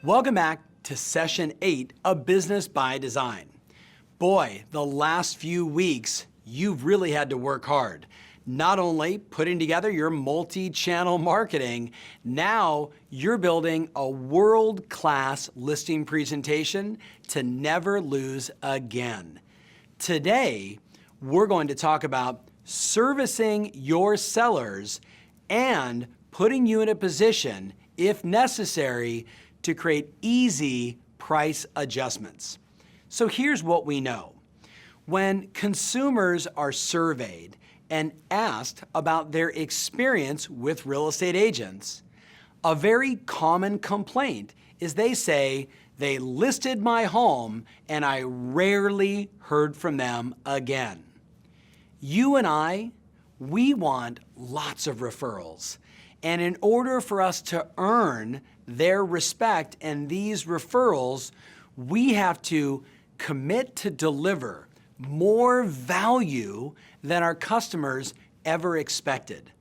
Welcome back to Session 8 of Business by Design. Boy, the last few weeks, you've really had to work hard. Not only putting together your multi-channel marketing, now you're building a world-class listing presentation to never lose again. Today, we're going to talk about servicing your sellers and putting you in a position, if necessary, to create easy price adjustments. So here's what we know. When consumers are surveyed and asked about their experience with real estate agents, a very common complaint is they say, they listed my home and I rarely heard from them again. You and I, we want lots of referrals. And in order for us to earn their respect and these referrals, we have to commit to deliver more value than our customers ever expected.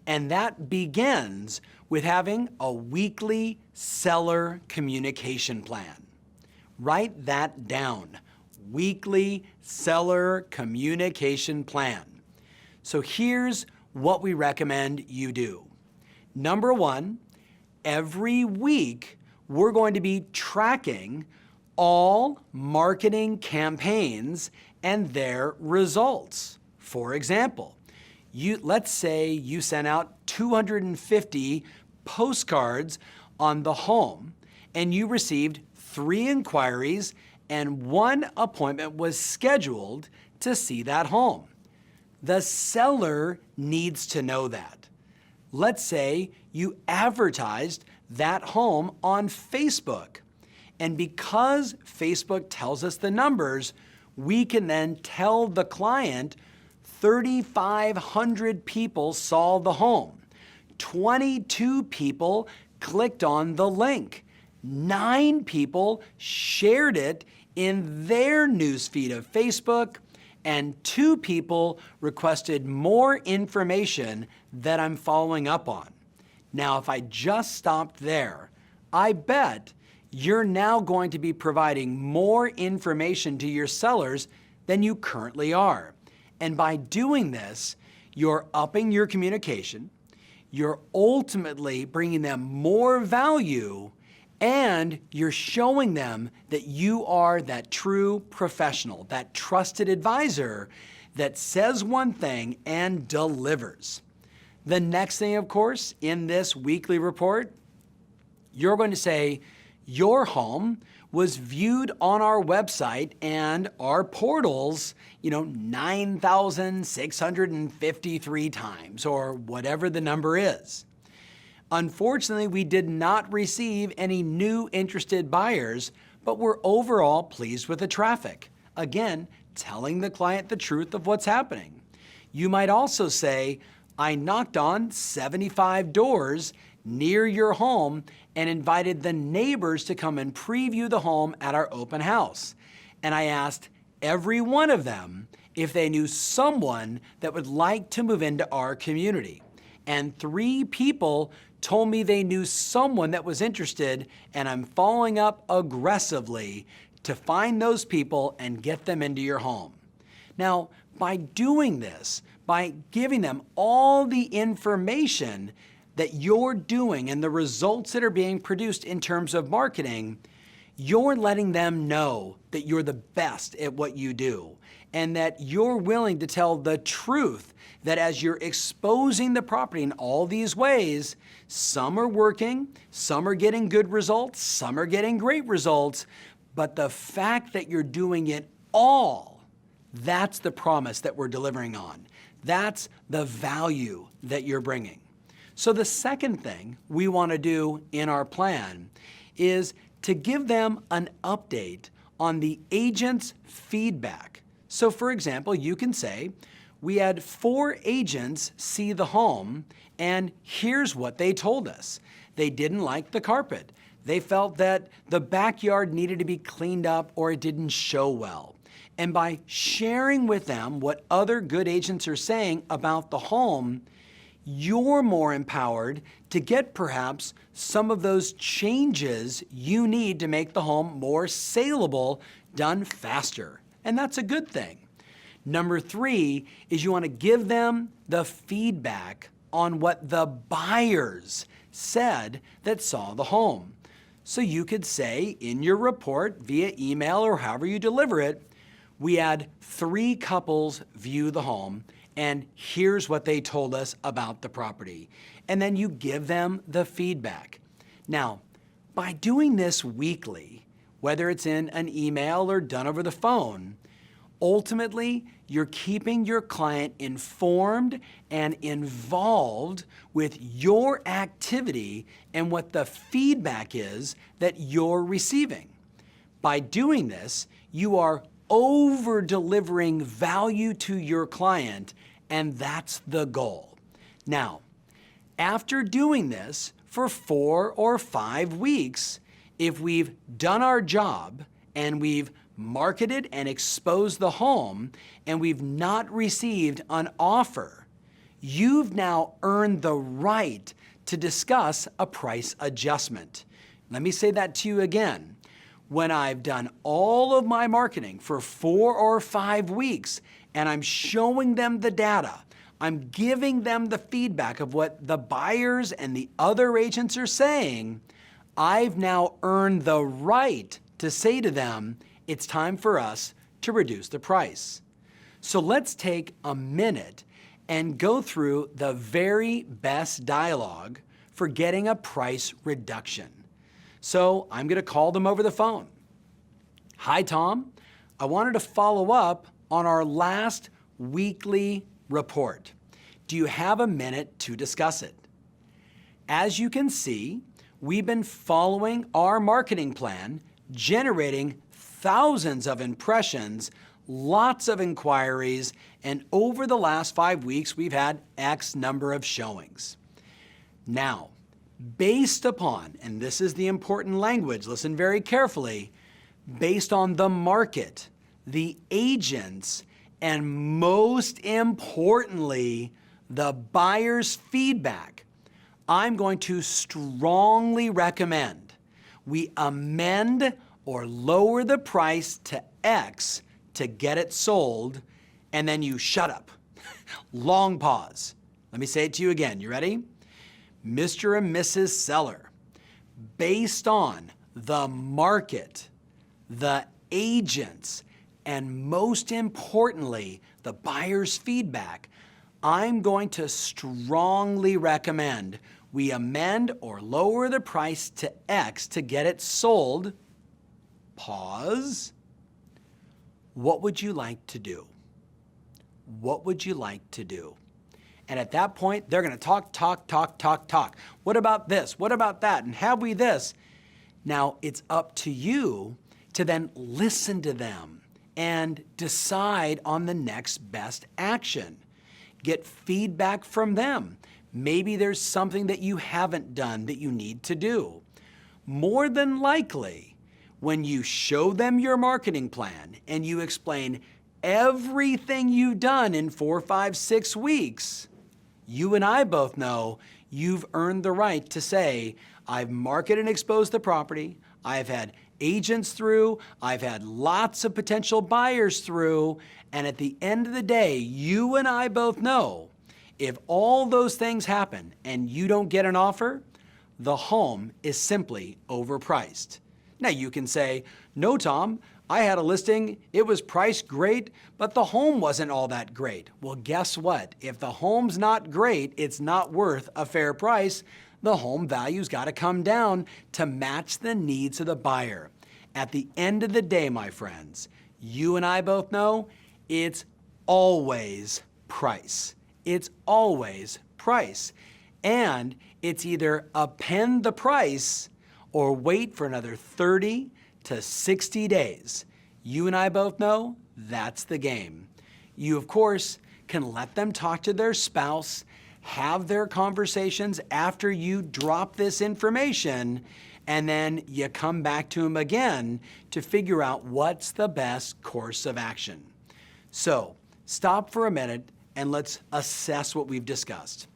And that begins with having a weekly seller communication plan. Write that down, weekly seller communication plan. So here's what we recommend you do. Number one, every week, we're going to be tracking all marketing campaigns and their results. For example, let's say you sent out 250 postcards on the home and you received 3 inquiries and 1 appointment was scheduled to see that home. The seller needs to know that. Let's say you advertised that home on Facebook. And because Facebook tells us the numbers, we can then tell the client 3,500 people saw the home. 22 people clicked on the link. 9 people shared it in their newsfeed of Facebook, and 2 people requested more information that I'm following up on. Now, if I just stopped there, I bet you're now going to be providing more information to your sellers than you currently are. And by doing this, you're upping your communication, you're ultimately bringing them more value, and you're showing them that you are that true professional, that trusted advisor that says one thing and delivers. The next thing, of course, in this weekly report, you're going to say, your home was viewed on our website and our portals, 9,653 times, or whatever the number is. Unfortunately, we did not receive any new interested buyers, but we're overall pleased with the traffic. Again, telling the client the truth of what's happening. You might also say, I knocked on 75 doors near your home and invited the neighbors to come and preview the home at our open house. And I asked every one of them if they knew someone that would like to move into our community. And 3 people told me they knew someone that was interested, and I'm following up aggressively to find those people and get them into your home. Now, by doing this, by giving them all the information that you're doing and the results that are being produced in terms of marketing, you're letting them know that you're the best at what you do and that you're willing to tell the truth, that as you're exposing the property in all these ways, some are working, some are getting good results, some are getting great results, but the fact that you're doing it all, that's the promise that we're delivering on. That's the value that you're bringing. So the second thing we want to do in our plan is to give them an update on the agent's feedback. So for example, you can say, we had 4 agents see the home, and here's what they told us. They didn't like the carpet. They felt that the backyard needed to be cleaned up or it didn't show well. And by sharing with them what other good agents are saying about the home, you're more empowered to get perhaps some of those changes you need to make the home more saleable done faster. And that's a good thing. Number 3 is you want to give them the feedback on what the buyers said that saw the home. So you could say in your report via email or however you deliver it, we had 3 couples view the home and here's what they told us about the property. And then you give them the feedback. Now, by doing this weekly, whether it's in an email or done over the phone, ultimately, you're keeping your client informed and involved with your activity and what the feedback is that you're receiving. By doing this, you are over-delivering value to your client, and that's the goal. Now, after doing this for 4 or 5 weeks, if we've done our job and we've marketed and exposed the home and we've not received an offer, you've now earned the right to discuss a price adjustment. Let me say that to you again. When I've done all of my marketing for 4 or 5 weeks and I'm showing them the data, I'm giving them the feedback of what the buyers and the other agents are saying, I've now earned the right to say to them, it's time for us to reduce the price. So let's take a minute and go through the very best dialogue for getting a price reduction. So I'm gonna call them over the phone. Hi, Tom. I wanted to follow up on our last weekly report. Do you have a minute to discuss it? As you can see, we've been following our marketing plan, generating thousands of impressions, lots of inquiries, and over the last 5 weeks, we've had X number of showings. Now, based upon, and this is the important language, listen very carefully, based on the market, the agents, and most importantly, the buyer's feedback, I'm going to strongly recommend we amend or lower the price to X to get it sold, and then you shut up. Long pause. Let me say it to you again. You ready? Mr. and Mrs. Seller, based on the market, the agents, and most importantly, the buyer's feedback, I'm going to strongly recommend we amend or lower the price to X to get it sold. Pause. What would you like to do? What would you like to do? And at that point, they're gonna talk. What about this? What about that? And have we this? Now, it's up to you to then listen to them and decide on the next best action. Get feedback from them. Maybe there's something that you haven't done that you need to do. More than likely, when you show them your marketing plan and you explain everything you've done in 4, 5, 6 weeks, you and I both know you've earned the right to say, I've marketed and exposed the property, I've had agents through, I've had lots of potential buyers through, and at the end of the day, you and I both know if all those things happen and you don't get an offer, the home is simply overpriced. Now you can say, no, Tom, I had a listing, it was priced great, but the home wasn't all that great. Well, guess what? If the home's not great, it's not worth a fair price. The home value's gotta come down to match the needs of the buyer. At the end of the day, my friends, you and I both know it's always price. It's always price. And it's either append the price or wait for another 30 to 60 days. You and I both know that's the game. You, of course, can let them talk to their spouse, have their conversations after you drop this information, and then you come back to them again to figure out what's the best course of action. So, stop for a minute and let's assess what we've discussed.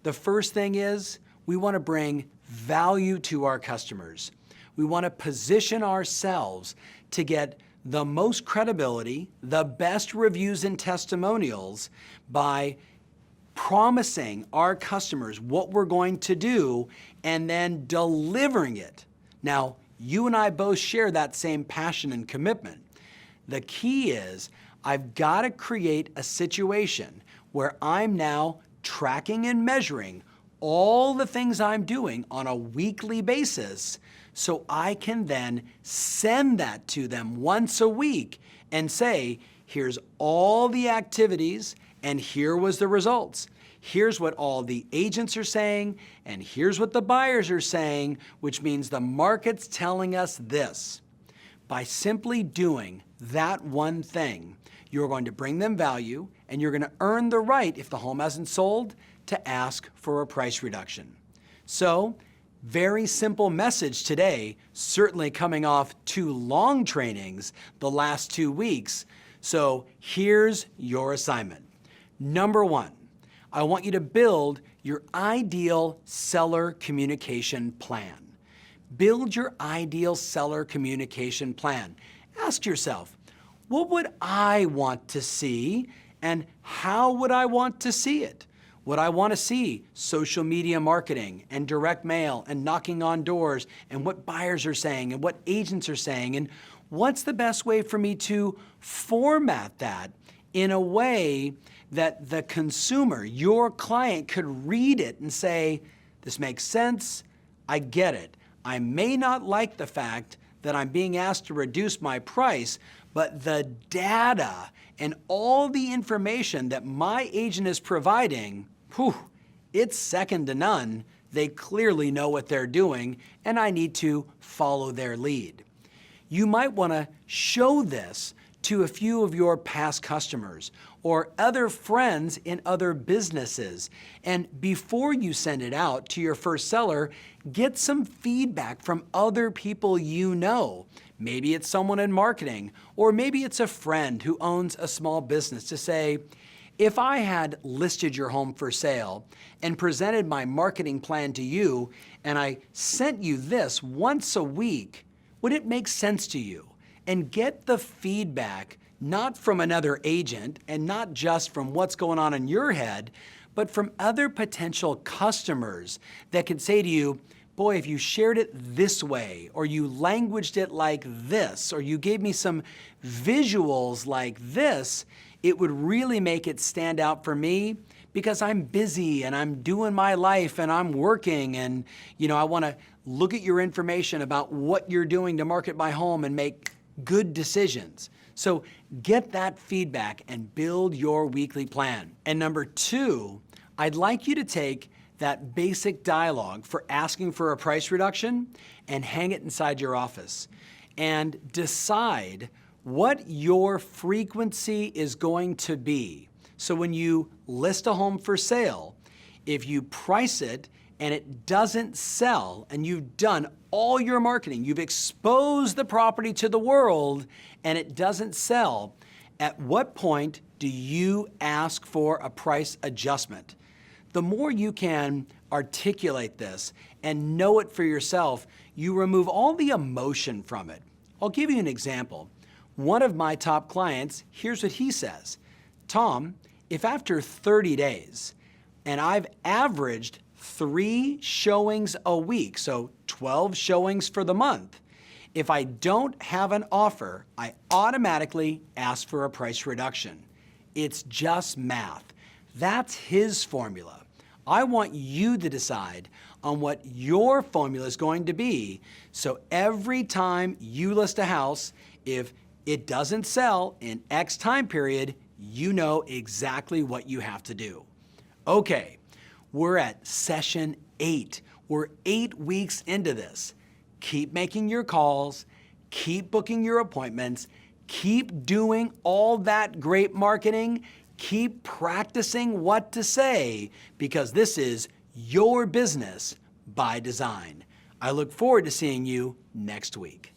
The first thing is we want to bring value to our customers. We want to position ourselves to get the most credibility, the best reviews and testimonials by promising our customers what we're going to do and then delivering it. Now, you and I both share that same passion and commitment. The key is I've got to create a situation where I'm now tracking and measuring all the things I'm doing on a weekly basis so I can then send that to them once a week and say, here's all the activities and here was the results. Here's what all the agents are saying and here's what the buyers are saying, which means the market's telling us this. By simply doing that one thing, you're going to bring them value and you're going to earn the right, if the home hasn't sold, to ask for a price reduction. So, very simple message today, certainly coming off 2 long trainings the last 2 weeks. So here's your assignment. Number 1, I want you to build your ideal seller communication plan. Build your ideal seller communication plan. Ask yourself, what would I want to see and how would I want to see it? Would I want to see social media marketing and direct mail and knocking on doors and what buyers are saying and what agents are saying? And what's the best way for me to format that in a way that the consumer, your client, could read it and say, this makes sense, I get it. I may not like the fact that I'm being asked to reduce my price, but the data and all the information that my agent is providing, it's second to none. They clearly know what they're doing, and I need to follow their lead. You might want to show this to a few of your past customers or other friends in other businesses. And before you send it out to your first seller, get some feedback from other people you know. Maybe it's someone in marketing, or maybe it's a friend who owns a small business to say, if I had listed your home for sale and presented my marketing plan to you and I sent you this once a week, would it make sense to you? And get the feedback not from another agent and not just from what's going on in your head, but from other potential customers that could say to you, boy, if you shared it this way, or you languaged it like this, or you gave me some visuals like this, it would really make it stand out for me because I'm busy and I'm doing my life and I'm working and, I want to look at your information about what you're doing to market my home and make good decisions. So get that feedback and build your weekly plan. And number 2, I'd like you to take that basic dialogue for asking for a price reduction and hang it inside your office and decide what your frequency is going to be. So when you list a home for sale, if you price it and it doesn't sell and you've done all your marketing, you've exposed the property to the world and it doesn't sell, at what point do you ask for a price adjustment? The more you can articulate this and know it for yourself, you remove all the emotion from it. I'll give you an example. One of my top clients, here's what he says. Tom, if after 30 days, and I've averaged 3 showings a week, so 12 showings for the month, if I don't have an offer, I automatically ask for a price reduction. It's just math. That's his formula. I want you to decide on what your formula is going to be, so every time you list a house, if it doesn't sell in X time period, you know exactly what you have to do. Okay, we're at session 8. We're 8 weeks into this. Keep making your calls, keep booking your appointments, keep doing all that great marketing, keep practicing what to say, because this is your business by design. I look forward to seeing you next week.